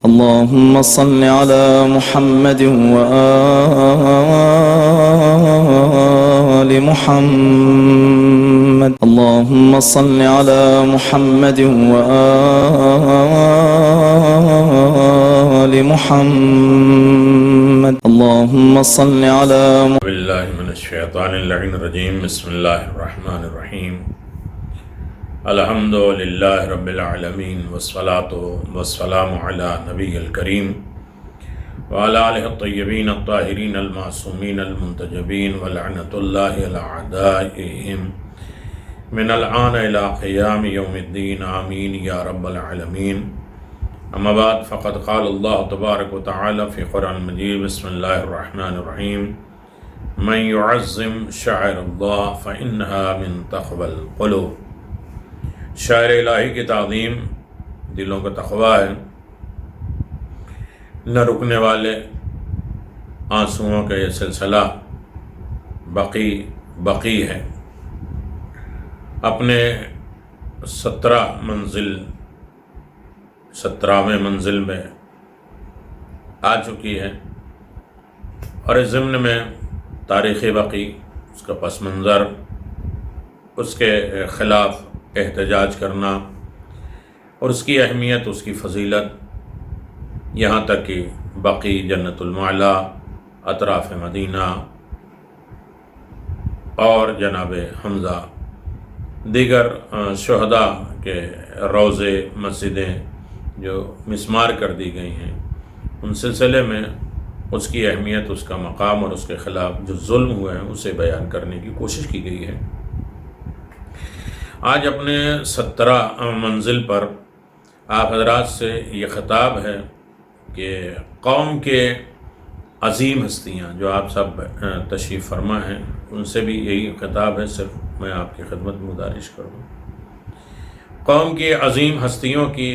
اللهم صل على محمد وآل محمد. اللهم صل على محمد وآل محمد. اللهم صل على بالله من الشیطان اللعین الرجیم. بسم اللہ الرحمن الرحیم. الحمد للہ رب العالمین والصلاة والسلام علی نبی الکریم وعلی آلہ الطیبین الطاہرین المعصومین المنتجبین ولعنۃ اللہ علی اعدائہم من الآن الی قیام یوم الدین. آمین یا رب العالمین. اما بعد فقد قال اللہ تبارک و تعالی فی قرآن مجید. بسم اللہ الرحمن الرحیم. من يعظم شعائر اللہ فإنها من تقوی القلوب. شاعر الہی کی تعظیم دلوں کا تقوی ہے، نہ رکنے والے آنسوؤں کا یہ سلسلہ بقی ہے. اپنے 17ویں منزل میں آ چکی ہے، اور اس ضمن میں تاریخ بقی، اس کا پس منظر، اس کے خلاف احتجاج کرنا اور اس کی اہمیت، اس کی فضیلت، یہاں تک کہ بقی، جنت المعلا، اطراف مدینہ اور جناب حمزہ، دیگر شہداء کے روضے، مسجدیں جو مسمار کر دی گئی ہیں، ان سلسلے میں اس کی اہمیت، اس کا مقام اور اس کے خلاف جو ظلم ہوئے ہیں اسے بیان کرنے کی کوشش کی گئی ہے. آج اپنے 17 منزل پر آپ حضرات سے یہ خطاب ہے کہ قوم کے عظیم ہستیاں جو آپ سب تشریف فرما ہیں، ان سے بھی یہی خطاب ہے، صرف میں آپ کی خدمت میں گزارش کروں. قوم کی عظیم ہستیوں کی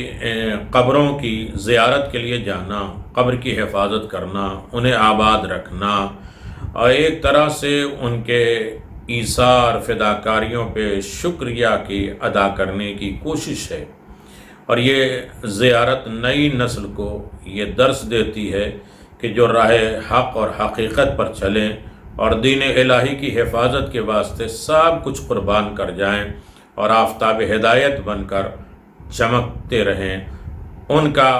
قبروں کی زیارت کے لیے جانا، قبر کی حفاظت کرنا، انہیں آباد رکھنا اور ایک طرح سے ان کے ایثار، فداکاریوں پہ شکریہ کی ادا کرنے کی کوشش ہے. اور یہ زیارت نئی نسل کو یہ درس دیتی ہے کہ جو راہ حق اور حقیقت پر چلیں اور دین الہی کی حفاظت کے واسطے سب کچھ قربان کر جائیں اور آفتاب ہدایت بن کر چمکتے رہیں، ان کا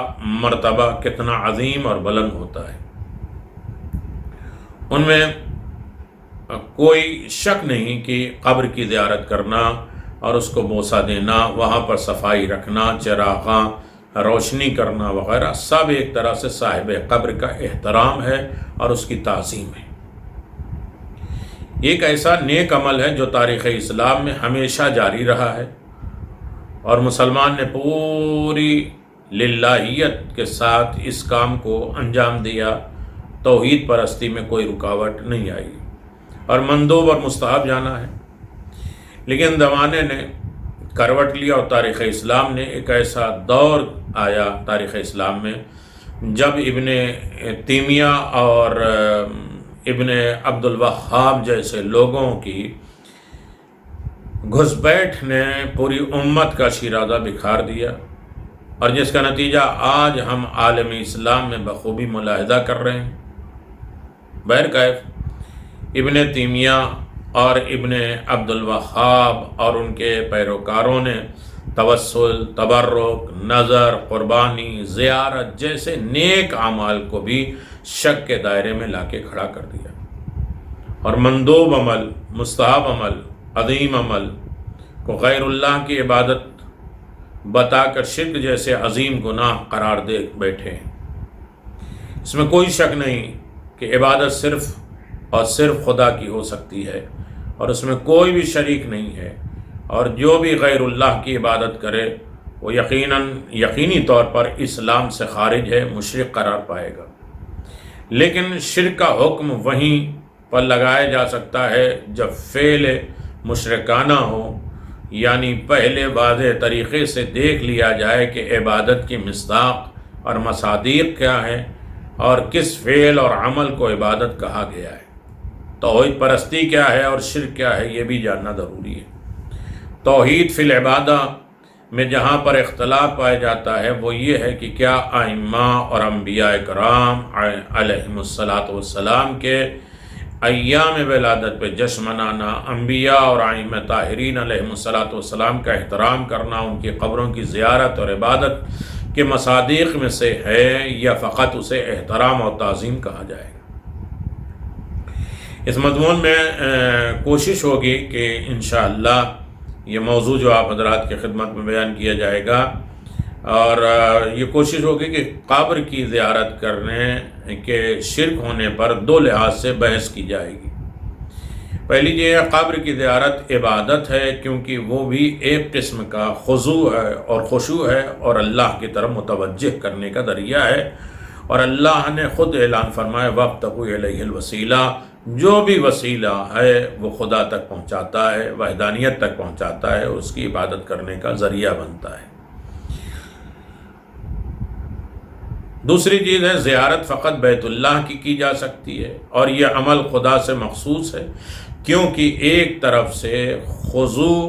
مرتبہ کتنا عظیم اور بلند ہوتا ہے. ان میں کوئی شک نہیں کہ قبر کی زیارت کرنا اور اس کو بوسہ دینا، وہاں پر صفائی رکھنا، چراغاں روشنی کرنا وغیرہ سب ایک طرح سے صاحب قبر کا احترام ہے اور اس کی تعظیم ہے. ایک ایسا نیک عمل ہے جو تاریخ اسلام میں ہمیشہ جاری رہا ہے، اور مسلمان نے پوری للہیت کے ساتھ اس کام کو انجام دیا. توحید پرستی میں کوئی رکاوٹ نہیں آئی اور مندوب اور مستحب جانا ہے. لیکن زمانے نے کروٹ لیا اور تاریخ اسلام نے ایک ایسا دور آیا تاریخ اسلام میں جب ابن تیمیہ اور ابن عبد الوہاب جیسے لوگوں کی گھس بیٹھ نے پوری امت کا شیرازہ بکھار دیا، اور جس کا نتیجہ آج ہم عالم اسلام میں بخوبی ملاحظہ کر رہے ہیں. بہرکیف ابن تیمیہ اور ابن عبد الوہاب اور ان کے پیروکاروں نے توسل، تبرک، نظر، قربانی، زیارت جیسے نیک اعمال کو بھی شک کے دائرے میں لا کے کھڑا کر دیا، اور مندوب عمل، مستحب عمل، عظیم عمل کو غیر اللہ کی عبادت بتا کر شرک جیسے عظیم گناہ قرار دے بیٹھے. اس میں کوئی شک نہیں کہ عبادت صرف اور صرف خدا کی ہو سکتی ہے، اور اس میں کوئی بھی شریک نہیں ہے، اور جو بھی غیر اللہ کی عبادت کرے وہ یقینی طور پر اسلام سے خارج ہے، مشرک قرار پائے گا. لیکن شرک کا حکم وہیں پر لگایا جا سکتا ہے جب فعل مشرکانہ ہو، یعنی پہلے واضح طریقے سے دیکھ لیا جائے کہ عبادت کی مصداق اور مصادیق کیا ہے اور کس فعل اور عمل کو عبادت کہا گیا ہے. توحید پرستی کیا ہے اور شرک کیا ہے، یہ بھی جاننا ضروری ہے. توحید فی العبادہ میں جہاں پر اختلاف پایا جاتا ہے وہ یہ ہے کہ کیا ائمہ اور انبیاء کرام علیہم السلام کے ایام ولادت پہ جشن منانا، انبیاء اور ائمہ طاہرین علیہم السلام کا احترام کرنا، ان کی قبروں کی زیارت اور عبادت کے مصادیق میں سے ہے، یا فقط اسے احترام اور تعظیم کہا جائے گا؟ اس مضمون میں کوشش ہوگی کہ انشاءاللہ یہ موضوع جو آپ حضرات کی خدمت میں بیان کیا جائے گا، اور یہ کوشش ہوگی کہ قبر کی زیارت کرنے کے شرک ہونے پر دو لحاظ سے بحث کی جائے گی۔ پہلی یہ قبر کی زیارت عبادت ہے، کیونکہ وہ بھی ایک قسم کا خضوع ہے اور خشوع ہے اور اللہ کی طرف متوجہ کرنے کا ذریعہ ہے، اور اللہ نے خود اعلان فرمایا وَابْتَغُوا إِلَيْهِ الْوَسِيلَةَ، جو بھی وسیلہ ہے وہ خدا تک پہنچاتا ہے، وحدانیت تک پہنچاتا ہے، اس کی عبادت کرنے کا ذریعہ بنتا ہے۔ دوسری چیز ہے زیارت فقط بیت اللہ کی جا سکتی ہے، اور یہ عمل خدا سے مخصوص ہے، کیونکہ ایک طرف سے خضوع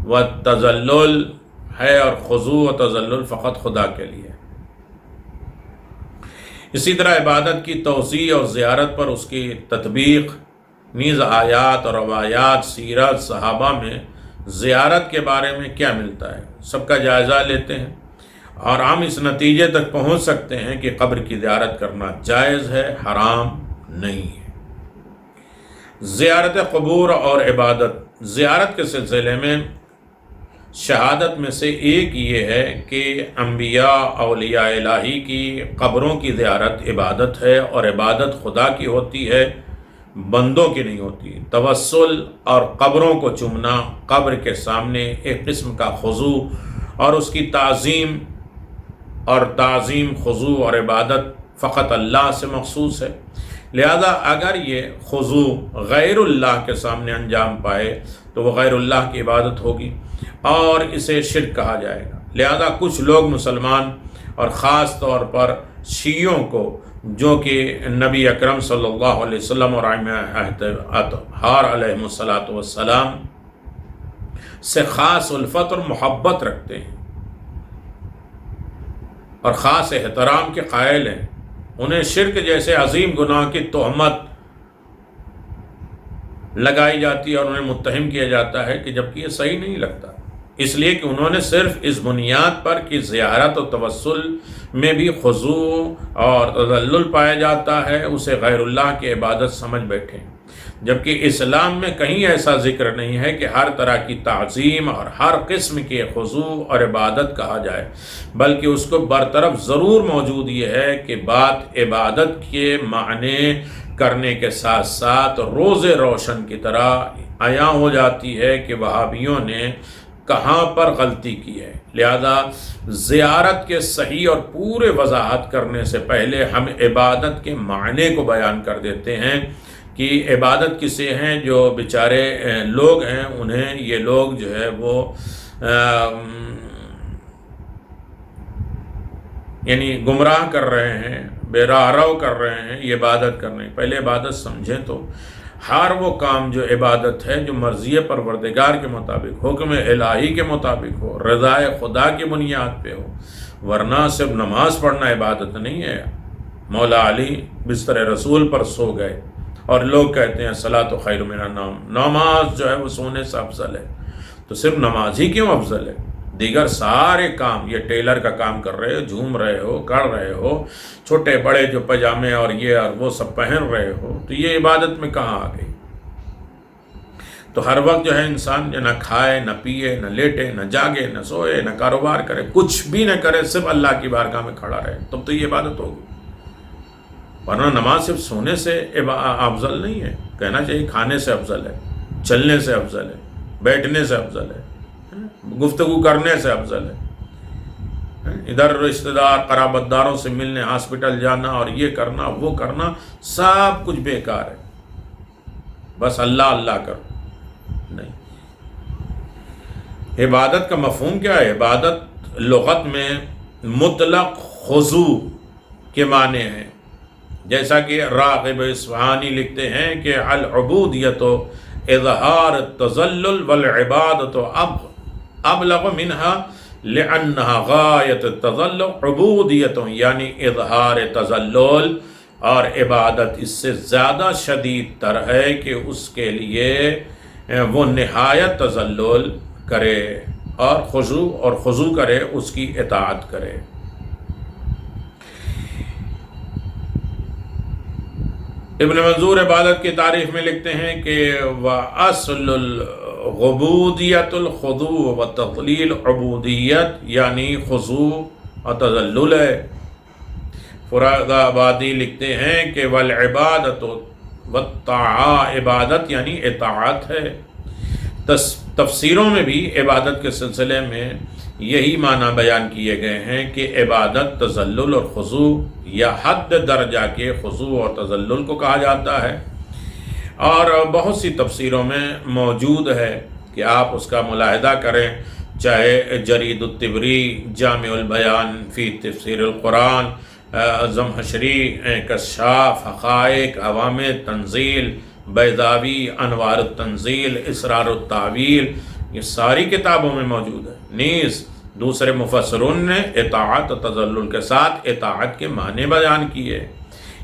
و تذلل ہے، اور خضوع و تذلل فقط خدا کے لیے۔ اسی طرح عبادت کی توسیع اور زیارت پر اس کی تطبیق نیز آیات اور روایات، سیرت، صحابہ میں زیارت کے بارے میں کیا ملتا ہے، سب کا جائزہ لیتے ہیں، اور ہم اس نتیجے تک پہنچ سکتے ہیں کہ قبر کی زیارت کرنا جائز ہے، حرام نہیں ہے۔ زیارت قبور اور عبادت، زیارت کے سلسلے میں شہادت میں سے ایک یہ ہے کہ انبیاء اولیاء الہی کی قبروں کی زیارت عبادت ہے، اور عبادت خدا کی ہوتی ہے، بندوں کی نہیں ہوتی۔ توسل اور قبروں کو چومنا، قبر کے سامنے ایک قسم کا خضوع اور اس کی تعظیم، اور تعظیم، خضوع اور عبادت فقط اللہ سے مخصوص ہے۔ لہذا اگر یہ خضوع غیر اللہ کے سامنے انجام پائے تو وہ غیر اللہ کی عبادت ہوگی اور اسے شرک کہا جائے گا۔ لہذا کچھ لوگ مسلمان، اور خاص طور پر شیعوں کو، جو کہ نبی اکرم صلی اللہ علیہ وسلم اور ائمہ اطہار علیہم السلام سے خاص الفت اور محبت رکھتے ہیں اور خاص احترام کے قائل ہیں، انہیں شرک جیسے عظیم گناہ کی تہمت لگائی جاتی ہے اور انہیں متہم کیا جاتا ہے، کہ جبکہ یہ صحیح نہیں لگتا، اس لیے کہ انہوں نے صرف اس بنیاد پر کہ زیارت و توسل میں بھی خضوع اور تذلل پایا جاتا ہے، اسے غیر اللہ کی عبادت سمجھ بیٹھے، جبکہ اسلام میں کہیں ایسا ذکر نہیں ہے کہ ہر طرح کی تعظیم اور ہر قسم کے خضوع اور عبادت کہا جائے، بلکہ اس کو برطرف ضرور موجود یہ ہے کہ بات عبادت کے معنی کرنے کے ساتھ ساتھ روز روشن کی طرح عیاں ہو جاتی ہے کہ وہابیوں نے کہاں پر غلطی کی ہے۔ لہذا زیارت کے صحیح اور پورے وضاحت کرنے سے پہلے ہم عبادت کے معنی کو بیان کر دیتے ہیں کہ عبادت کسے ہیں، جو بیچارے لوگ ہیں انہیں یہ لوگ جو ہے وہ یعنی گمراہ کر رہے ہیں، بے راہ رو کر رہے ہیں، یہ عبادت کرنے۔ پہلے عبادت سمجھیں تو ہر وہ کام جو عبادت ہے جو مرضی پروردگار کے مطابق، حکم الہی کے مطابق ہو، رضا خدا کی بنیاد پہ ہو، ورنہ صرف نماز پڑھنا عبادت نہیں ہے۔ مولا علی بستر رسول پر سو گئے اور لوگ کہتے ہیں صلاۃ خیر من النوم، نماز جو ہے وہ سونے سے افضل ہے، تو صرف نماز ہی کیوں افضل ہے؟ دیگر سارے کام، یہ ٹیلر کا کام کر رہے ہو، جھوم رہے ہو، کر رہے ہو، چھوٹے بڑے جو پجامے اور یہ اور وہ سب پہن رہے ہو، تو یہ عبادت میں کہاں آ گئی؟ تو ہر وقت جو ہے انسان نہ کھائے، نہ پیے، نہ لیٹے، نہ جاگے، نہ سوئے، نہ کاروبار کرے، کچھ بھی نہ کرے، صرف اللہ کی بارگاہ میں کھڑا رہے، تب تو یہ عبادت ہوگی۔ ورنہ نماز صرف سونے سے افضل نہیں ہے، کہنا چاہیے کھانے سے افضل ہے، چلنے سے افضل ہے، بیٹھنے سے افضل ہے، گفتگو کرنے سے افضل ہے۔ ادھر رشتہ دار قرابت داروں سے ملنے، ہاسپٹل جانا اور یہ کرنا وہ کرنا، سب کچھ بیکار ہے، بس اللہ اللہ کرو نہیں۔ عبادت کا مفہوم کیا ہے؟ عبادت لغت میں مطلق خضوع کے معنی ہے، جیسا کہ راغب اصفہانی لکھتے ہیں کہ العبودیت اظہار التذلل والعبادت ابلغ منها لأنها غایت التذلل عبودیت، یعنی اظہار تذلل اور عبادت اس سے زیادہ شدید تر ہے کہ اس کے لیے وہ نہایت تذلل کرے اور خضوع کرے، اس کی اطاعت کرے۔ ابن منظور عبادت کی تعریف میں لکھتے ہیں کہ وَأَصْلُ الْعُبُودِيَّةُ الْخُضُوعُ وَتَضْلِيلُ عبودیت یعنی خضوع اور تذلل ہے۔ فراد آبادی لکھتے ہیں کہ وَالْعِبَادَةُ وَالطَّاعَةُ عبادت یعنی اطاعت ہے۔ تفسیروں میں بھی عبادت کے سلسلے میں یہی معنی بیان کیے گئے ہیں کہ عبادت تذلل اور خضوع یا حد درجہ کے خضوع اور تذلل کو کہا جاتا ہے، اور بہت سی تفسیروں میں موجود ہے کہ آپ اس کا ملاحظہ کریں، چاہے جرید الطبری، جامع البیان فی تفسیر القرآن، زمخشری، کشاف، حقائق، عوام تنزیل، بیضاوی، انوار التنزیل، اسرار التعویل، یہ ساری کتابوں میں موجود ہے۔ نیز دوسرے مفسرون نے اطاعت و تذلل کے ساتھ اطاعت کے معنی بیان کیے،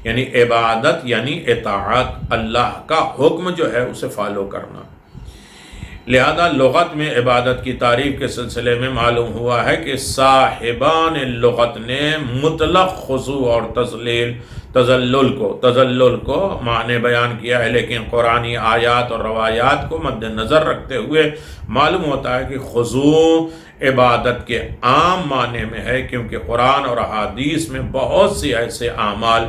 یعنی عبادت یعنی اطاعت، اللہ کا حکم جو ہے اسے فالو کرنا۔ لہذا لغت میں عبادت کی تعریف کے سلسلے میں معلوم ہوا ہے کہ صاحبان لغت نے مطلق خضوع اور تذلل کو معنی بیان کیا ہے، لیکن قرآنی آیات اور روایات کو مد نظر رکھتے ہوئے معلوم ہوتا ہے کہ خضوع عبادت کے عام معنی میں ہے، کیونکہ قرآن اور احادیث میں بہت سی ایسے اعمال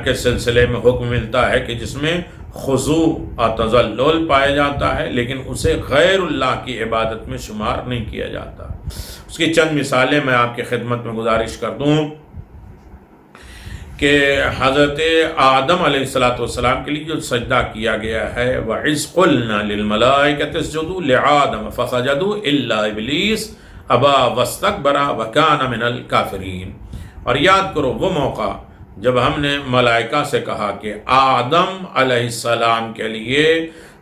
کے سلسلے میں حکم ملتا ہے کہ جس میں خضوع اور تذلل پایا جاتا ہے، لیکن اسے غیر اللہ کی عبادت میں شمار نہیں کیا جاتا۔ اس کی چند مثالیں میں آپ کی خدمت میں گزارش کر دوں کہ حضرت آدم علیہ السلام کے لیے جو سجدہ کیا گیا ہے، وَإِذْ قُلْنَا لِلْمَلَائِكَةِ اسْجُدُوا لِآدَمَ فَسَجَدُوا إِلَّا إِبْلِيسَ أَبَىٰ وَاسْتَكْبَرَ وَكَانَ مِنَ الْكَافِرِينَ۔ اور یاد کرو وہ موقع جب ہم نے ملائکہ سے کہا کہ آدم علیہ السلام کے لیے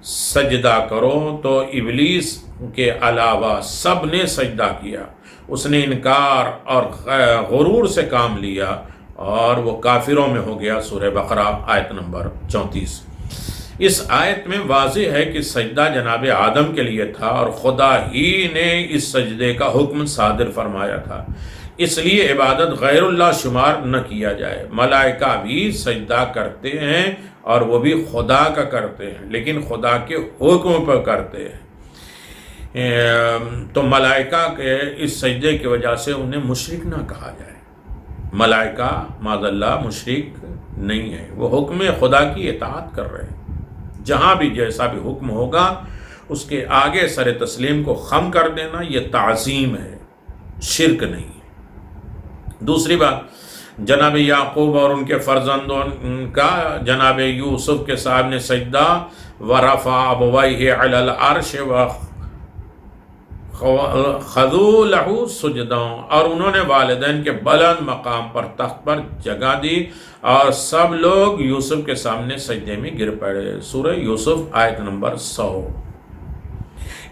سجدہ کرو، تو ابلیس کے علاوہ سب نے سجدہ کیا۔ اس نے انکار اور غرور سے کام لیا اور وہ کافروں میں ہو گیا۔ سورہ بقرہ آیت نمبر 34۔ اس آیت میں واضح ہے کہ سجدہ جناب آدم کے لیے تھا اور خدا ہی نے اس سجدے کا حکم صادر فرمایا تھا، اس لیے عبادت غیر اللہ شمار نہ کیا جائے۔ ملائکہ بھی سجدہ کرتے ہیں اور وہ بھی خدا کا کرتے ہیں، لیکن خدا کے حکم پر کرتے ہیں۔ تو ملائکہ کے اس سجدے کی وجہ سے انہیں مشرک نہ کہا جائے۔ ملائکہ معاذ اللہ مشرک نہیں ہے، وہ حکم خدا کی اطاعت کر رہے ہیں۔ جہاں بھی جیسا بھی حکم ہوگا اس کے آگے سر تسلیم کو خم کر دینا، یہ تعظیم ہے، شرک نہیں ہے۔ دوسری بات، جناب یعقوب اور ان کے فرزندوں کا جناب یوسف کے صاحب نے سجدہ ورفع ابویہ علی العرش خضوع لہ سجدا، اور انہوں نے والدین کے بلند مقام پر تخت پر جگہ دی اور سب لوگ یوسف کے سامنے سجدے میں گر پڑے۔ سورہ یوسف آیت نمبر 100۔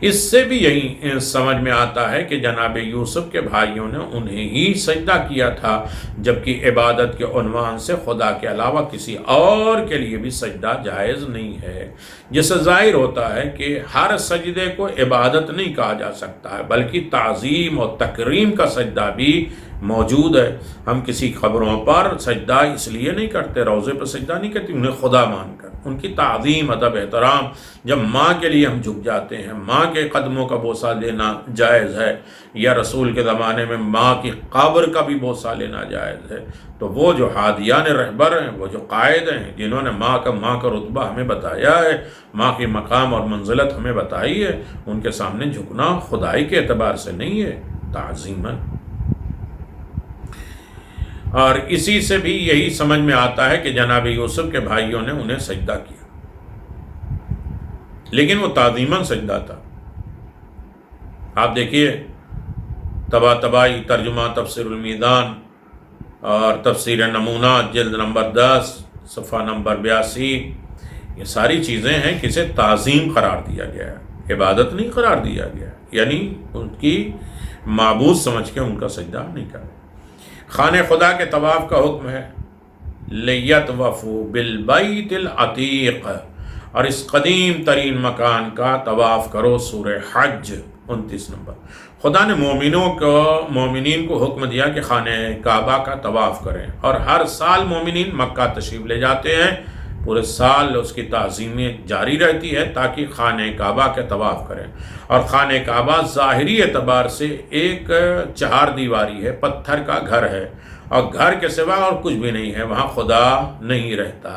اس سے بھی یہی سمجھ میں آتا ہے کہ جناب یوسف کے بھائیوں نے انہیں ہی سجدہ کیا تھا، جبکہ عبادت کے عنوان سے خدا کے علاوہ کسی اور کے لیے بھی سجدہ جائز نہیں ہے، جس سے ظاہر ہوتا ہے کہ ہر سجدے کو عبادت نہیں کہا جا سکتا ہے، بلکہ تعظیم اور تکریم کا سجدہ بھی موجود ہے۔ ہم کسی قبروں پر سجدہ اس لیے نہیں کرتے، روضے پر سجدہ نہیں کرتے انہیں خدا مان کر، ان کی تعظیم، ادب، احترام۔ جب ماں کے لیے ہم جھک جاتے ہیں، ماں کے قدموں کا بوسہ لینا جائز ہے، یا رسول کے زمانے میں ماں کی قبر کا بھی بوسہ لینا جائز ہے، تو وہ جو ہادیان رہبر ہیں، وہ جو قائد ہیں، جنہوں نے ماں کا رتبہ ہمیں بتایا ہے، ماں کی مقام اور منزلت ہمیں بتائی ہے، ان کے سامنے جھکنا خدائی کے اعتبار سے نہیں ہے، تعظیماً۔ اور اسی سے بھی یہی سمجھ میں آتا ہے کہ جناب یوسف کے بھائیوں نے انہیں سجدہ کیا، لیکن وہ تعظیماً سجدہ تھا۔ آپ دیکھیے طباطبائی ترجمہ تفسیر المیدان اور تفسیر نمونہ جلد نمبر 10 صفحہ نمبر 82، یہ ساری چیزیں ہیں کہ اسے تعظیم قرار دیا گیا ہے، عبادت نہیں قرار دیا گیا ہے۔ یعنی ان کی معبود سمجھ کے ان کا سجدہ نہیں کریں۔ خانہ خدا کے طواف کا حکم ہے لیطوفوا بالبیت العتیق، اور اس قدیم ترین مکان کا طواف کرو، سورہ حج 29 نمبر۔ خدا نے مومنین کو حکم دیا کہ خانہ کعبہ کا طواف کریں، اور ہر سال مومنین مکہ تشریف لے جاتے ہیں، پورے سال اس کی تعظیمیں جاری رہتی ہے تاکہ خانہ کعبہ کے طواف کریں۔ اور خانہ کعبہ ظاہری اعتبار سے ایک چہار دیواری ہے، پتھر کا گھر ہے، اور گھر کے سوا اور کچھ بھی نہیں ہے، وہاں خدا نہیں رہتا۔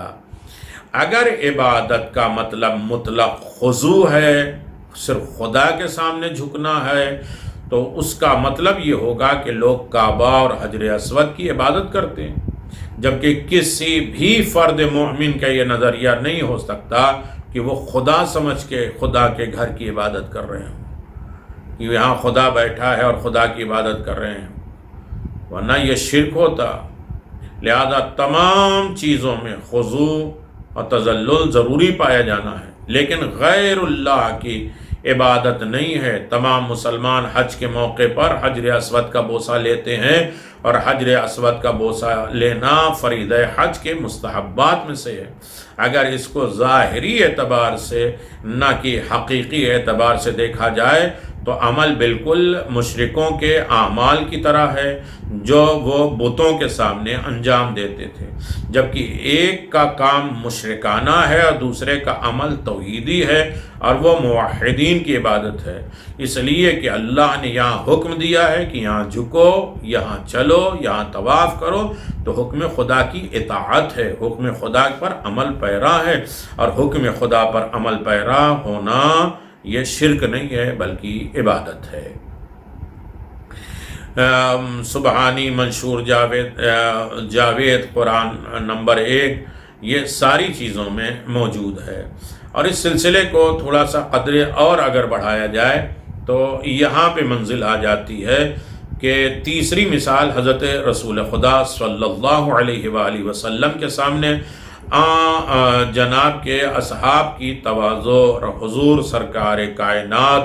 اگر عبادت کا مطلب مطلق خضوع ہے، صرف خدا کے سامنے جھکنا ہے، تو اس کا مطلب یہ ہوگا کہ لوگ کعبہ اور حجر اسود کی عبادت کرتے ہیں، جبکہ کسی بھی فرد مومن کا یہ نظریہ نہیں ہو سکتا کہ وہ خدا سمجھ کے خدا کے گھر کی عبادت کر رہے ہیں، کہ یہاں خدا بیٹھا ہے اور خدا کی عبادت کر رہے ہیں، ورنہ یہ شرک ہوتا۔ لہذا تمام چیزوں میں خضوع اور تذلل ضروری پایا جانا ہے، لیکن غیر اللہ کی عبادت نہیں ہے۔ تمام مسلمان حج کے موقع پر حجر اسود کا بوسہ لیتے ہیں، اور حجر اسود کا بوسہ لینا فریضہ حج کے مستحبات میں سے ہے۔ اگر اس کو ظاہری اعتبار سے نہ کہ حقیقی اعتبار سے دیکھا جائے تو عمل بالکل مشرکوں کے اعمال کی طرح ہے جو وہ بتوں کے سامنے انجام دیتے تھے، جبکہ ایک کا کام مشرکانہ ہے اور دوسرے کا عمل توحیدی ہے، اور وہ موحدین کی عبادت ہے۔ اس لیے کہ اللہ نے یہاں حکم دیا ہے کہ یہاں جھکو، یہاں چلو، یہاں طواف کرو، تو حکم خدا کی اطاعت ہے، حکم خدا پر عمل پیرا ہے، اور حکم خدا پر عمل پیرا ہونا یہ شرک نہیں ہے بلکہ عبادت ہے۔ سبحانی، منشور، جاوید، قرآن نمبر 1، یہ ساری چیزوں میں موجود ہے۔ اور اس سلسلے کو تھوڑا سا قدرے اور اگر بڑھایا جائے تو یہاں پہ منزل آ جاتی ہے کہ تیسری مثال حضرت رسول خدا صلی اللہ علیہ وآلہ وسلم کے سامنے جناب کے اصحاب کی تواضع اور حضور سرکار کائنات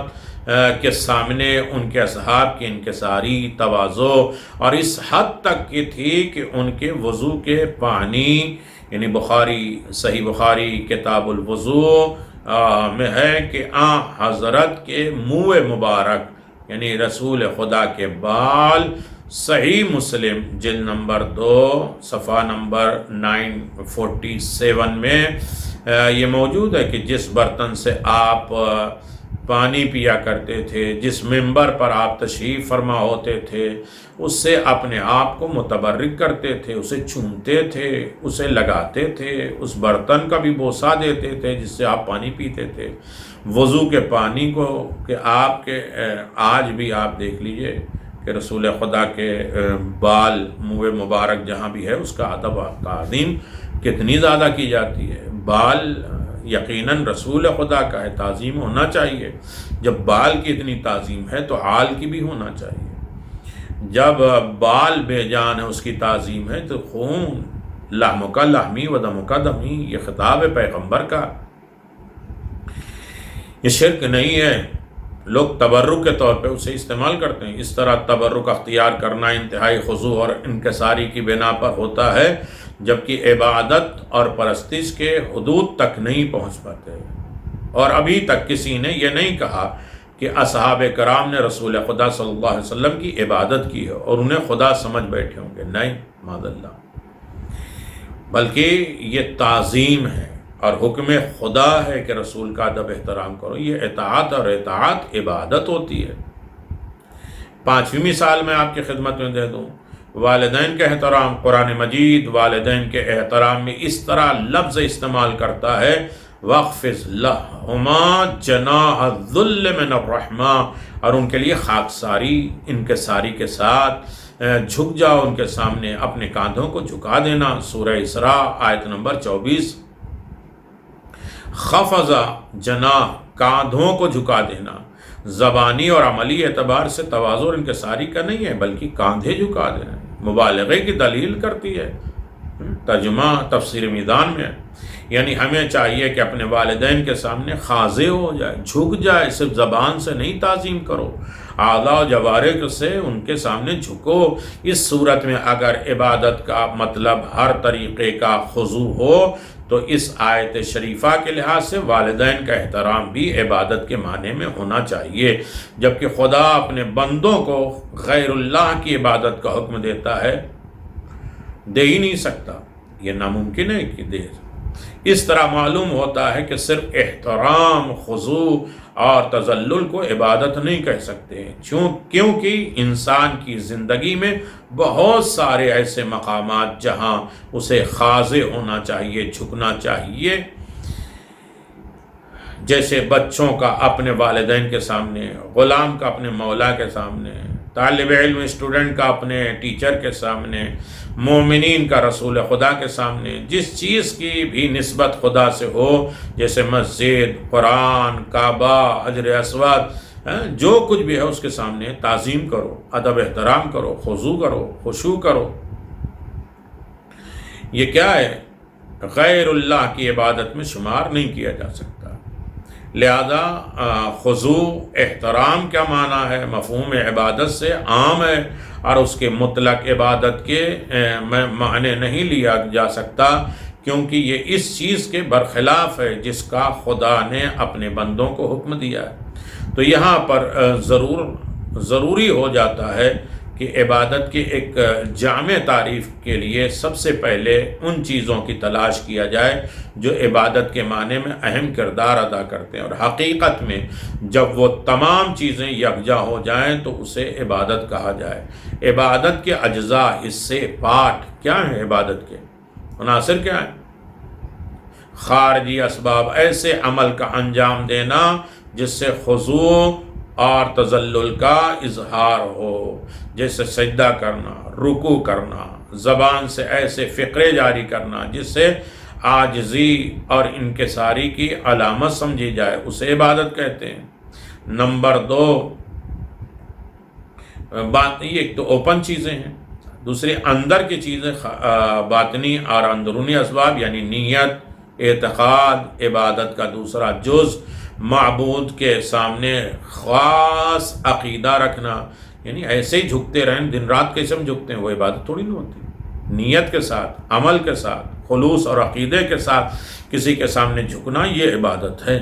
کے سامنے ان کے اصحاب کی انکساری تواضع اور اس حد تک کی تھی کہ ان کے وضو کے پانی، یعنی صحیح بخاری کتاب الوضو میں ہے کہ حضرت کے منہ مبارک یعنی رسول خدا کے بال، صحیح مسلم جلد نمبر 2 صفحہ نمبر 947 میں یہ موجود ہے کہ جس برتن سے آپ پانی پیا کرتے تھے، جس منبر پر آپ تشریف فرما ہوتے تھے، اس سے اپنے آپ کو متبرک کرتے تھے، اسے چومتے تھے، اسے لگاتے تھے، اس برتن کا بھی بوسہ دیتے تھے جس سے آپ پانی پیتے تھے۔ وضو کے پانی کو کہ آپ کے آج بھی آپ دیکھ لیجئے کہ رسول خدا کے بال، منہ مبارک جہاں بھی ہے اس کا ادب و تعظیم کتنی زیادہ کی جاتی ہے۔ بال یقیناً رسول خدا کا ہے، تعظیم ہونا چاہیے۔ جب بال کی اتنی تعظیم ہے تو آل کی بھی ہونا چاہیے۔ جب بال بے جان ہے، اس کی تعظیم ہے، تو خون لحم کا لحمی و دم کا دمی، یہ خطاب ہے پیغمبر کا۔ یہ شرک نہیں ہے، لوگ تبرک کے طور پہ اسے استعمال کرتے ہیں۔ اس طرح تبرک اختیار کرنا انتہائی خضوع اور انکساری کی بنا پر ہوتا ہے، جبکہ عبادت اور پرستش کے حدود تک نہیں پہنچ پاتے۔ اور ابھی تک کسی نے یہ نہیں کہا کہ اصحاب کرام نے رسول خدا صلی اللہ علیہ وسلم کی عبادت کی ہے اور انہیں خدا سمجھ بیٹھے ہوں گے، نہیں، معاذ اللہ، بلکہ یہ تعظیم ہے اور حکم خدا ہے کہ رسول کا ادب احترام کرو۔ یہ اطاعت اور اطاعت عبادت ہوتی ہے۔ پانچویں مثال میں آپ کی خدمت میں دے دوں، والدین کا احترام۔ قرآن مجید والدین کے احترام میں اس طرح لفظ استعمال کرتا ہے وَاخْفِضْ لَهُمَا جَنَاحَ الذُّلِّ مِنَ الرَّحْمَةِ، اور ان کے لیے خاکساری، انکساری کے ساتھ جھک جاؤ ان کے سامنے، اپنے کاندھوں کو جھکا دینا۔ سورہ اسراء آیت نمبر 24۔ خفض جناح، کاندھوں کو جھکا دینا، زبانی اور عملی اعتبار سے تواضع اور انکساری کا نہیں ہے بلکہ کاندھے جھکا دینا، مبالغے کی دلیل کرتی ہے۔ ترجمہ تفسیر میدان میں، یعنی ہمیں چاہیے کہ اپنے والدین کے سامنے خاضع ہو جائے، جھک جائے، صرف زبان سے نہیں تعظیم کرو، اعضاء و جوارح سے ان کے سامنے جھکو۔ اس صورت میں اگر عبادت کا مطلب ہر طریقے کا خضوع ہو تو اس آیت شریفہ کے لحاظ سے والدین کا احترام بھی عبادت کے معنی میں ہونا چاہیے، جبکہ خدا اپنے بندوں کو غیر اللہ کی عبادت کا حکم دیتا ہے، دے ہی نہیں سکتا، یہ ناممکن ہے کہ دے۔ اس طرح معلوم ہوتا ہے کہ صرف احترام، خضوع اور تذلل کو عبادت نہیں کہہ سکتے، کیونکہ انسان کی زندگی میں بہت سارے ایسے مقامات جہاں اسے خاضع ہونا چاہیے، جھکنا چاہیے، جیسے بچوں کا اپنے والدین کے سامنے، غلام کا اپنے مولا کے سامنے، طالب علم اسٹوڈنٹ کا اپنے ٹیچر کے سامنے، مومنین کا رسول خدا کے سامنے، جس چیز کی بھی نسبت خدا سے ہو، جیسے مسجد، قرآن، کعبہ، حجر اسود، جو کچھ بھی ہے اس کے سامنے تعظیم کرو، ادب احترام کرو، خضوع کرو، خشوع کرو۔ یہ کیا ہے؟ غیر اللہ کی عبادت میں شمار نہیں کیا جا سکتا۔ لہذا خضوع، احترام کیا معنی ہے؟ مفہوم عبادت سے عام ہے اور اس کے مطلق عبادت کے معنی نہیں لیا جا سکتا، کیونکہ یہ اس چیز کے برخلاف ہے جس کا خدا نے اپنے بندوں کو حکم دیا ہے۔ تو یہاں پر ضروری ہو جاتا ہے کہ عبادت کے ایک جامع تعریف کے لیے سب سے پہلے ان چیزوں کی تلاش کیا جائے جو عبادت کے معنی میں اہم کردار ادا کرتے ہیں، اور حقیقت میں جب وہ تمام چیزیں یکجا ہو جائیں تو اسے عبادت کہا جائے۔ عبادت کے اجزاء، حصے، پارٹ کیا ہیں؟ عبادت کے عناصر کیا ہیں؟ خارجی اسباب، ایسے عمل کا انجام دینا جس سے خضوع اور تذلل کا اظہار ہو، جیسے سجدہ کرنا، رکوع کرنا، زبان سے ایسے فقرے جاری کرنا جس سے عاجزی اور انکساری کی علامت سمجھی جائے، اسے عبادت کہتے ہیں۔ نمبر 2 بات، یہ ایک تو اوپن چیزیں ہیں، دوسری اندر کی چیزیں، باطنی اور اندرونی اسباب، یعنی نیت، اعتقاد، عبادت کا دوسرا جز، معبود کے سامنے خاص عقیدہ رکھنا، یعنی ایسے ہی جھکتے رہیں، دن رات کیسے ہم جھکتے ہیں، وہ عبادت تھوڑی نہیں ہوتی۔ نیت کے ساتھ، عمل کے ساتھ، خلوص اور عقیدے کے ساتھ کسی کے سامنے جھکنا، یہ عبادت ہے،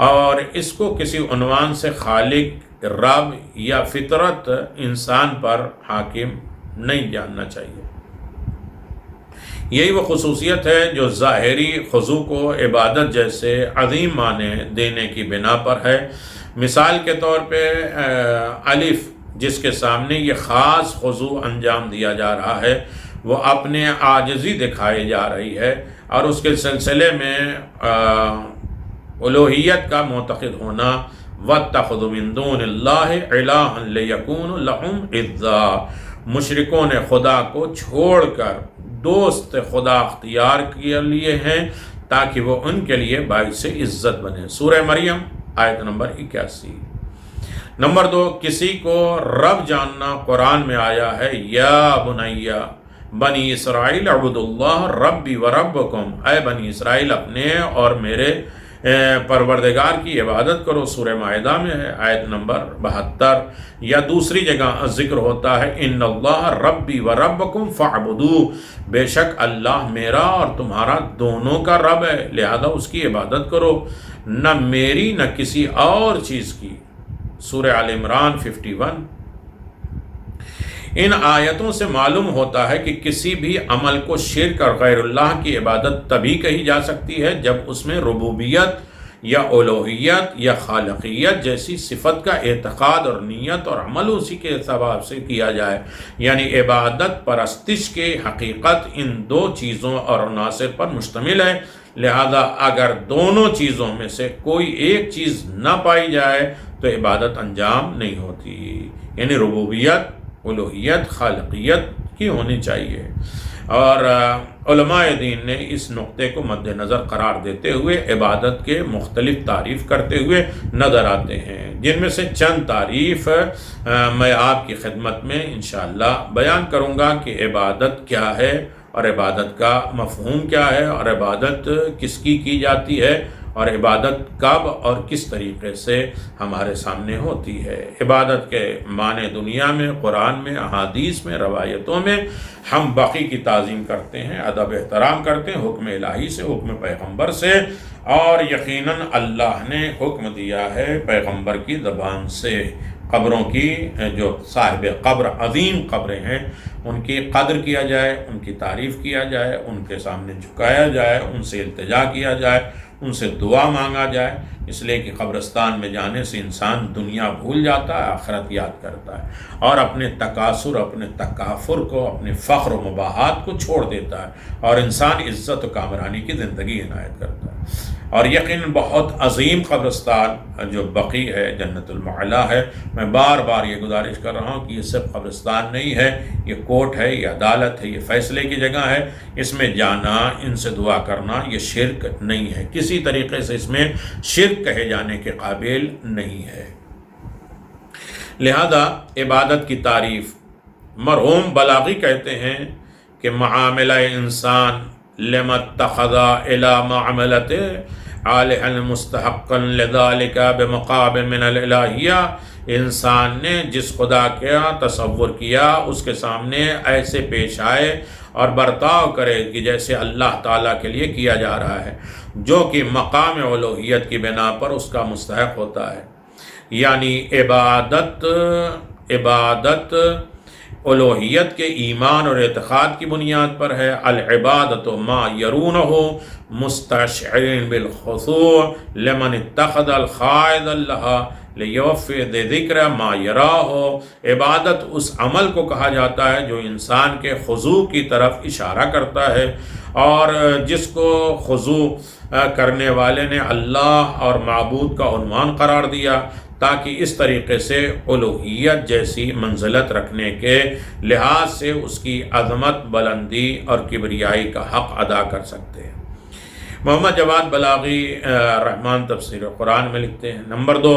اور اس کو کسی عنوان سے خالق، رب یا فطرت انسان پر حاکم نہیں جاننا چاہیے۔ یہی وہ خصوصیت ہے جو ظاہری خضوع کو عبادت جیسے عظیم معنی دینے کی بنا پر ہے۔ مثال کے طور پہ الف، جس کے سامنے یہ خاص خضوع انجام دیا جا رہا ہے، وہ اپنے عاجزی دکھائی جا رہی ہے، اور اس کے سلسلے میں الوہیت کا معتقد ہونا، وَاتَّخَذُوا مِن دُونِ اللَّهِ إِلَٰهًا لِيَكُونُوا لَهُمْ عِزًّا، مشرکوں نے خدا کو چھوڑ کر دوست خدا اختیار کیے لیے ہیں تاکہ وہ ان کے لیے باعث عزت بنے۔ سورہ مریم آیت نمبر 81۔ نمبر 2، کسی کو رب جاننا قرآن میں آیا ہے، یا بنیا بنی اسرائیل اعبدوا اللہ ربی و ربکم، اے بنی اسرائیل اپنے اور میرے پروردگار کی عبادت کرو، سورہ مائدہ میں ہے آیت نمبر 72۔ یا دوسری جگہ ذکر ہوتا ہے، ان اللہ ربی و ربکم فاعبدوہ، بے شک اللہ میرا اور تمہارا دونوں کا رب ہے، لہذا اس کی عبادت کرو، نہ میری نہ کسی اور چیز کی، سورہ آل عمران 51۔ ان آیتوں سے معلوم ہوتا ہے کہ کسی بھی عمل کو شرک اور غیر اللہ کی عبادت تبھی کہی جا سکتی ہے جب اس میں ربوبیت یا الوہیت یا خالقیت جیسی صفت کا اعتقاد اور نیت اور عمل اسی کے سبب سے کیا جائے، یعنی عبادت پرستش کے حقیقت ان دو چیزوں اور عناصر پر مشتمل ہے، لہذا اگر دونوں چیزوں میں سے کوئی ایک چیز نہ پائی جائے تو عبادت انجام نہیں ہوتی، یعنی ربوبیت، الوہیت، خالقیت کی ہونی چاہیے۔ اور علماء دین نے اس نقطے کو مد نظر قرار دیتے ہوئے عبادت کے مختلف تعریف کرتے ہوئے نظر آتے ہیں، جن میں سے چند تعریف میں آپ کی خدمت میں انشاءاللہ بیان کروں گا کہ عبادت کیا ہے اور عبادت کا مفہوم کیا ہے، اور عبادت کس کی جاتی ہے، اور عبادت کب اور کس طریقے سے ہمارے سامنے ہوتی ہے۔ عبادت کے معنی دنیا میں، قرآن میں، احادیث میں، روایتوں میں ہم بقی کی تعظیم کرتے ہیں، ادب احترام کرتے ہیں، حکم الہی سے، حکم پیغمبر سے، اور یقیناً اللہ نے حکم دیا ہے پیغمبر کی زبان سے قبروں کی، جو صاحب قبر عظیم قبریں ہیں ان کی قدر کیا جائے، ان کی تعریف کیا جائے، ان کے سامنے جھکایا جائے، ان سے التجا کیا جائے، ان سے دعا مانگا جائے، اس لیے کہ قبرستان میں جانے سے انسان دنیا بھول جاتا ہے، آخرت یاد کرتا ہے، اور اپنے تکاثر، اپنے تکافر کو، اپنے فخر و مباحات کو چھوڑ دیتا ہے، اور انسان عزت و کامرانی کی زندگی عنایت کرتا ہے۔ اور یقیناً بہت عظیم قبرستان جو بقی ہے، جنت المعلا ہے۔ میں بار بار یہ گزارش کر رہا ہوں کہ یہ صرف قبرستان نہیں ہے، یہ کورٹ ہے، یہ عدالت ہے، یہ فیصلے کی جگہ ہے۔ اس میں جانا، ان سے دعا کرنا، یہ شرک نہیں ہے، کسی طریقے سے اس میں شرک کہے جانے کے قابل نہیں ہے۔ لہذا عبادت کی تعریف، مرحوم بلاغی کہتے ہیں کہ معاملہ انسان لما اتخذ الى معاملت آلہ مستحقا لذالک بمقاب من الالہیہ، انسان نے جس خدا کا تصور کیا اس کے سامنے ایسے پیش آئے اور برتاؤ کرے کہ جیسے اللہ تعالیٰ کے لیے کیا جا رہا ہے، جو کہ مقام الوہیت کی بنا پر اس کا مستحق ہوتا ہے۔ یعنی عبادت الوہیت کے ایمان اور اعتقاد کی بنیاد پر ہے۔ العبادت ما یرونہ مستشعرین بالخضوع لمن اتخذ الخائض اللہ لیوفی ذکر ما یراہ۔ عبادت اس عمل کو کہا جاتا ہے جو انسان کے خضوع کی طرف اشارہ کرتا ہے، اور جس کو خضوع کرنے والے نے اللہ اور معبود کا عنوان قرار دیا، تاکہ اس طریقے سے الوہیت جیسی منزلت رکھنے کے لحاظ سے اس کی عظمت، بلندی اور کبریائی کا حق ادا کر سکتے ہیں۔ محمد جواد بلاغی رحمان تفسیر قرآن میں لکھتے ہیں۔ نمبر 2،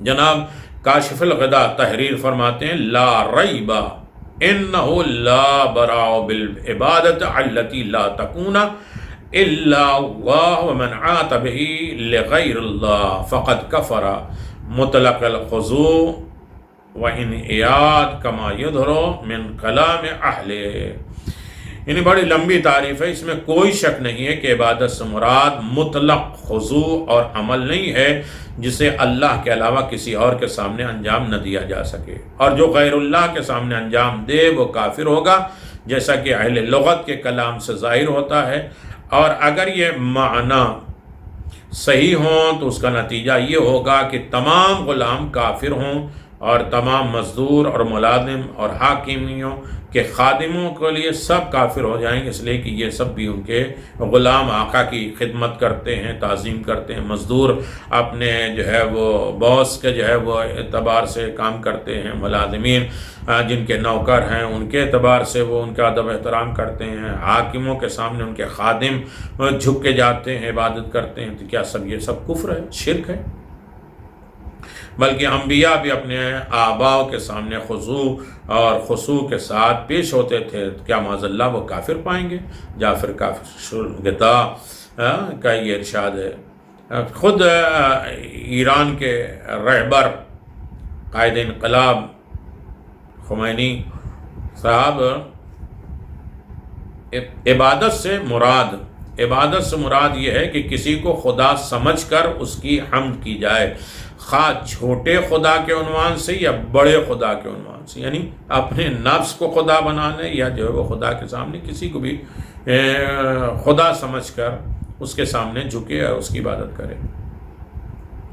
جناب کاشف الغداء تحریر فرماتے ہیں، لا ریب انہ لا براء بالعبادت التی لا تکون الا اللہ ومن عات به لغیر اللہ فقد کفر مطلق الخضوع وانعیاد کما یظہر من کلام اہل۔ یعنی بڑی لمبی تعریف ہے، اس میں کوئی شک نہیں ہے کہ عبادت سے مراد مطلق خضوع اور عمل نہیں ہے جسے اللہ کے علاوہ کسی اور کے سامنے انجام نہ دیا جا سکے، اور جو غیر اللہ کے سامنے انجام دے وہ کافر ہوگا، جیسا کہ اہل لغت کے کلام سے ظاہر ہوتا ہے۔ اور اگر یہ معنی صحیح ہوں تو اس کا نتیجہ یہ ہوگا کہ تمام غلام کافر ہوں، اور تمام مزدور اور ملازم اور حاکمیوں کے خادموں کے لیے سب کافر ہو جائیں گے، اس لیے کہ یہ سب بھی ان کے غلام آقا کی خدمت کرتے ہیں، تعظیم کرتے ہیں۔ مزدور اپنے جو ہے وہ باس کے جو ہے وہ اعتبار سے کام کرتے ہیں، ملازمین جن کے نوکر ہیں ان کے اعتبار سے وہ ان کا ادب احترام کرتے ہیں، حاکموں کے سامنے ان کے خادم جھک کے جاتے ہیں، عبادت کرتے ہیں۔ تو کیا یہ سب کفر ہے، شرک ہے؟ بلکہ انبیاء بھی اپنے آباؤ کے سامنے خضوع اور خضوع کے ساتھ پیش ہوتے تھے، کیا معاذ اللہ وہ کافر پائیں گے؟ جعفر کاشف الغداء کا یہ ارشاد ہے۔ خود ایران کے رہبر قائد انقلاب خمینی صاحب عبادت سے مراد یہ ہے کہ کسی کو خدا سمجھ کر اس کی حمد کی جائے، خواہ چھوٹے خدا کے عنوان سے یا بڑے خدا کے عنوان سے، یعنی اپنے نفس کو خدا بنانے یا جو ہے وہ خدا کے سامنے کسی کو بھی خدا سمجھ کر اس کے سامنے جھکے اور اس کی عبادت کرے۔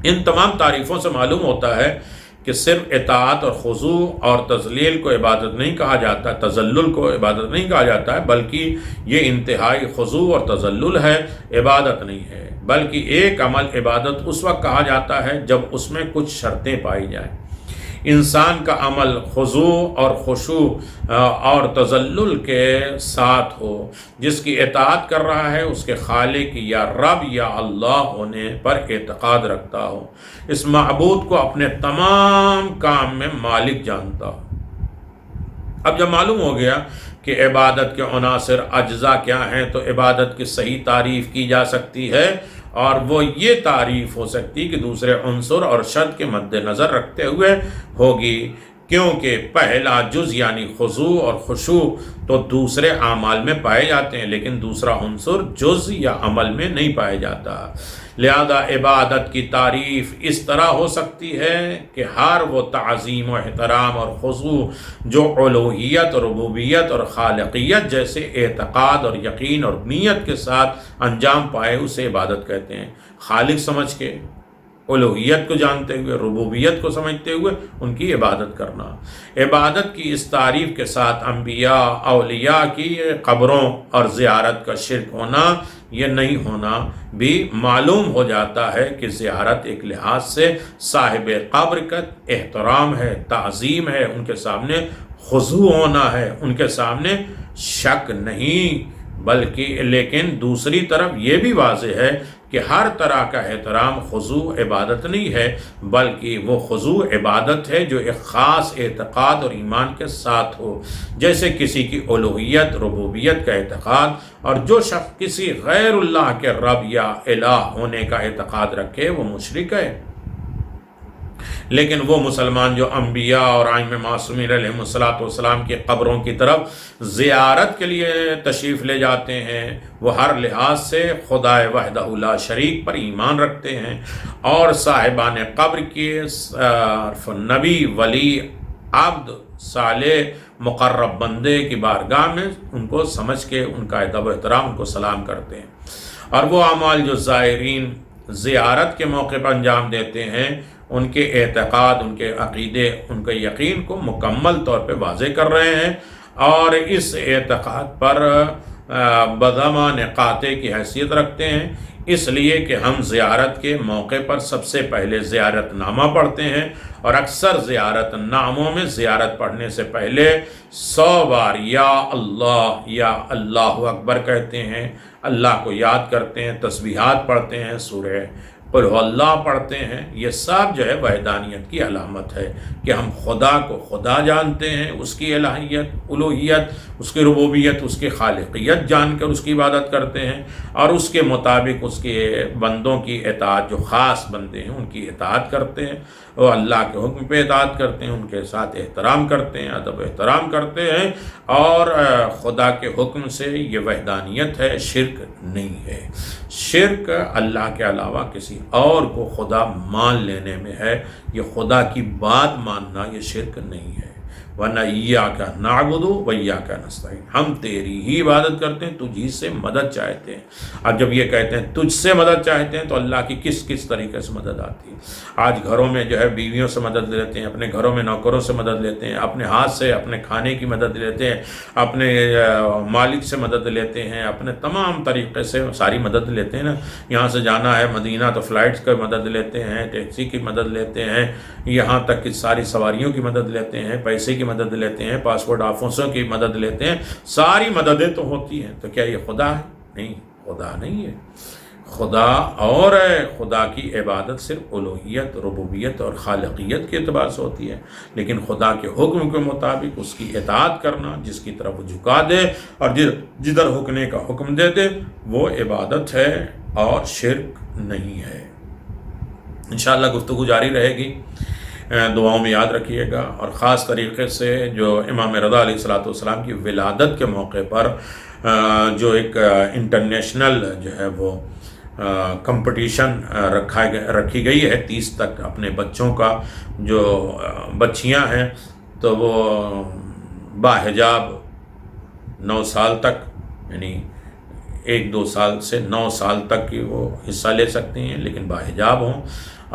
ان تمام تعریفوں سے معلوم ہوتا ہے کہ صرف اطاعت اور خضوع اور تذلیل کو عبادت نہیں کہا جاتا، تذلل کو عبادت نہیں کہا جاتا ہے، بلکہ یہ انتہائی خضوع اور تذلل ہے، عبادت نہیں ہے۔ بلکہ ایک عمل عبادت اس وقت کہا جاتا ہے جب اس میں کچھ شرطیں پائی جائیں۔ انسان کا عمل خضوع اور خشوع اور تذلل کے ساتھ ہو، جس کی اطاعت کر رہا ہے اس کے خالق یا رب یا اللہ ہونے پر اعتقاد رکھتا ہو، اس معبود کو اپنے تمام کام میں مالک جانتا ہو۔ اب جب معلوم ہو گیا کہ عبادت کے عناصر اجزاء کیا ہیں، تو عبادت کی صحیح تعریف کی جا سکتی ہے، اور وہ یہ تعریف ہو سکتی کہ دوسرے عنصر اور شرط کے مد نظر رکھتے ہوئے ہوگی، کیونکہ پہلا جز یعنی خضوع اور خشوع تو دوسرے اعمال میں پائے جاتے ہیں، لیکن دوسرا عنصر جز یا عمل میں نہیں پایا جاتا۔ لہذا عبادت کی تعریف اس طرح ہو سکتی ہے کہ ہر وہ تعظیم و احترام اور خضوع جو الوہیت اور ربوبیت اور خالقیت جیسے اعتقاد اور یقین اور نیت کے ساتھ انجام پائے اسے عبادت کہتے ہیں۔ خالق سمجھ کے، الوہیت کو جانتے ہوئے، ربوبیت کو سمجھتے ہوئے ان کی عبادت کرنا۔ عبادت کی اس تعریف کے ساتھ انبیاء، اولیاء کی قبروں اور زیارت کا شرک ہونا یہ نہیں ہونا بھی معلوم ہو جاتا ہے کہ زیارت ایک لحاظ سے صاحب قبر کا احترام ہے، تعظیم ہے، ان کے سامنے خضوع ہونا ہے، ان کے سامنے شک نہیں، بلکہ لیکن دوسری طرف یہ بھی واضح ہے کہ ہر طرح کا احترام خضوع عبادت نہیں ہے، بلکہ وہ خضوع عبادت ہے جو ایک خاص اعتقاد اور ایمان کے ساتھ ہو، جیسے کسی کی الوہیت، ربوبیت کا اعتقاد، اور جو شخص کسی غیر اللہ کے رب یا الہ ہونے کا اعتقاد رکھے وہ مشرک ہے۔ لیکن وہ مسلمان جو انبیاء اور ائمہ معصومین علیہم السلام کی قبروں کی طرف زیارت کے لیے تشریف لے جاتے ہیں، وہ ہر لحاظ سے خدا وحدہ لا شریک پر ایمان رکھتے ہیں، اور صاحبان قبر کی نبی، ولی، عبد، صالح، مقرب بندے کی بارگاہ میں ان کو سمجھ کے ان کا ادب و احترام، ان کو سلام کرتے ہیں، اور وہ اعمال جو زائرین زیارت کے موقع پر انجام دیتے ہیں ان کے اعتقاد، ان کے عقیدے، ان کے یقین کو مکمل طور پہ واضح کر رہے ہیں، اور اس اعتقاد پر بضمان قاطع کی حیثیت رکھتے ہیں، اس لیے کہ ہم زیارت کے موقع پر سب سے پہلے زیارت نامہ پڑھتے ہیں، اور اکثر زیارت ناموں میں زیارت پڑھنے سے پہلے 100 بار یا اللہ اکبر کہتے ہیں، اللہ کو یاد کرتے ہیں، تسبیحات پڑھتے ہیں، سورہ قل هو اللہ پڑھتے ہیں۔ یہ سب جو ہے وحدانیت کی علامت ہے کہ ہم خدا کو خدا جانتے ہیں، اس کی الہیت، الوہیت، اس کی ربوبیت، اس کی خالقیت جان کر اس کی عبادت کرتے ہیں، اور اس کے مطابق اس کے بندوں کی اطاعت، جو خاص بندے ہیں ان کی اطاعت کرتے ہیں، وہ اللہ کے حکم پہ اطاعت کرتے ہیں، ان کے ساتھ احترام کرتے ہیں، ادب و احترام کرتے ہیں، اور خدا کے حکم سے یہ وحدانیت ہے، شرک نہیں ہے۔ شرک اللہ کے علاوہ کسی اور کو خدا مان لینے میں ہے، یہ خدا کی بات ماننا یہ شرک نہیں ہے۔ ورنہ ایاک نعبد و ایاک نستعین، ہم تیری ہی عبادت کرتے ہیں، تجھ ہی سے مدد چاہتے ہیں۔ اب جب یہ کہتے ہیں تجھ سے مدد چاہتے ہیں تو اللہ کی کس کس طریقے سے مدد آتی ہے؟ آج گھروں میں جو ہے بیویوں سے مدد لیتے ہیں، اپنے گھروں میں نوکروں سے مدد لیتے ہیں، اپنے ہاتھ سے اپنے کھانے کی مدد لیتے ہیں، اپنے مالک سے مدد لیتے ہیں، اپنے تمام طریقے سے ساری مدد لیتے ہیں نا۔ یہاں سے جانا ہے مدینہ تو فلائٹس کی مدد لیتے ہیں، ٹیکسی کی مدد لیتے ہیں، یہاں تک کہ ساری سواریوں کی مدد لیتے ہیں، پیسے کی مدد لیتے ہیں، پاسپورٹ آفسوں کی مدد لیتے ہیں، ساری مددیں تو ہوتی ہیں۔ تو کیا یہ خدا ہے؟ نہیں، خدا نہیں ہے۔ خدا اور ہے، خدا کی عبادت صرف الوہیت، ربوبیت اور خالقیت کے اعتبار سے ہوتی ہے، لیکن خدا کے حکم کے مطابق اس کی اطاعت کرنا، جس کی طرف وہ جھکا دے اور جدھر حکنے کا حکم دے دے وہ عبادت ہے اور شرک نہیں ہے۔ انشاءاللہ گفتگو جاری رہے گی، دعاؤں میں یاد رکھیے گا، اور خاص طریقے سے جو امام رضا علیہ السلام کی ولادت کے موقع پر جو ایک انٹرنیشنل جو ہے وہ کمپٹیشن رکھی گئی ہے 30 تک اپنے بچوں کا، جو بچیاں ہیں تو وہ باحجاب 9 سال تک، یعنی 1-2 سال سے 9 سال تک کی وہ حصہ لے سکتی ہیں لیکن باحجاب ہوں،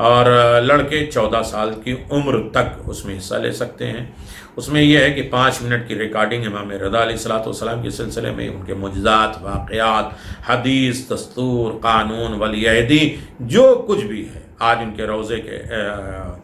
اور لڑکے 14 سال کی عمر تک اس میں حصہ لے سکتے ہیں۔ اس میں یہ ہے کہ 5 منٹ کی ریکارڈنگ امام رضا علیہ السلام کے سلسلے میں ان کے معجزات، واقعات، حدیث، دستور، قانون، ولی عہدی، جو کچھ بھی ہے آج ان کے روضے کے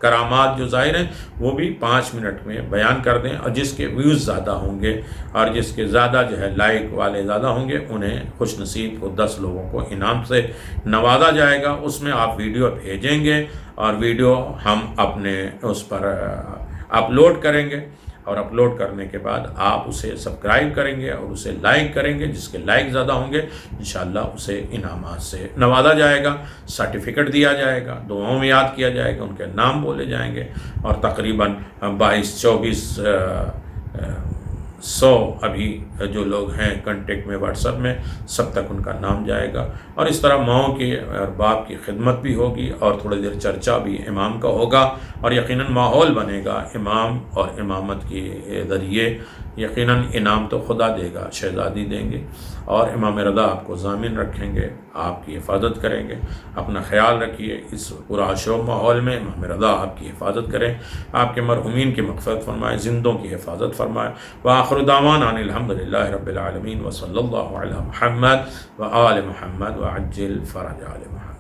کرامات جو ظاہر ہیں وہ بھی 5 منٹ میں بیان کر دیں، اور جس کے ویوز زیادہ ہوں گے اور جس کے زیادہ جو ہے لائک والے زیادہ ہوں گے انہیں خوش نصیب کو 10 لوگوں کو انعام سے نوازا جائے گا۔ اس میں آپ ویڈیو بھیجیں گے اور ویڈیو ہم اپنے اس پر اپلوڈ کریں گے۔ اور اپلوڈ کرنے کے بعد آپ اسے سبسکرائب کریں گے اور اسے لائک کریں گے. جس کے لائک زیادہ ہوں گے انشاءاللہ اسے انعامات سے نوازا جائے گا، سرٹیفکیٹ دیا جائے گا، دعاؤں میں یاد کیا جائے گا، ان کے نام بولے جائیں گے، اور تقریباً 22-24 ابھی جو لوگ ہیں کنٹیکٹ میں واٹس ایپ میں، سب تک ان کا نام جائے گا. اور اس طرح ماؤں کی اور باپ کی خدمت بھی ہوگی، اور تھوڑی دیر چرچا بھی امام کا ہوگا، اور یقیناً ماحول بنے گا امام اور امامت کے ذریعے. یقیناً انعام تو خدا دے گا، شہزادی دیں گے، اور امام رضا آپ کو ضامن رکھیں گے، آپ کی حفاظت کریں گے. اپنا خیال رکھیے، اس پورا شوب ماحول میں امام رضا آپ کی حفاظت کریں، آپ کے مرحومین کی مغفرت فرمائے، زندوں کی حفاظت فرمائے. وآخر دعوانا ان الحمدللہ رب العالمین، وصلی اللہ علی محمد وآل محمد وعجل فرج آل محمد.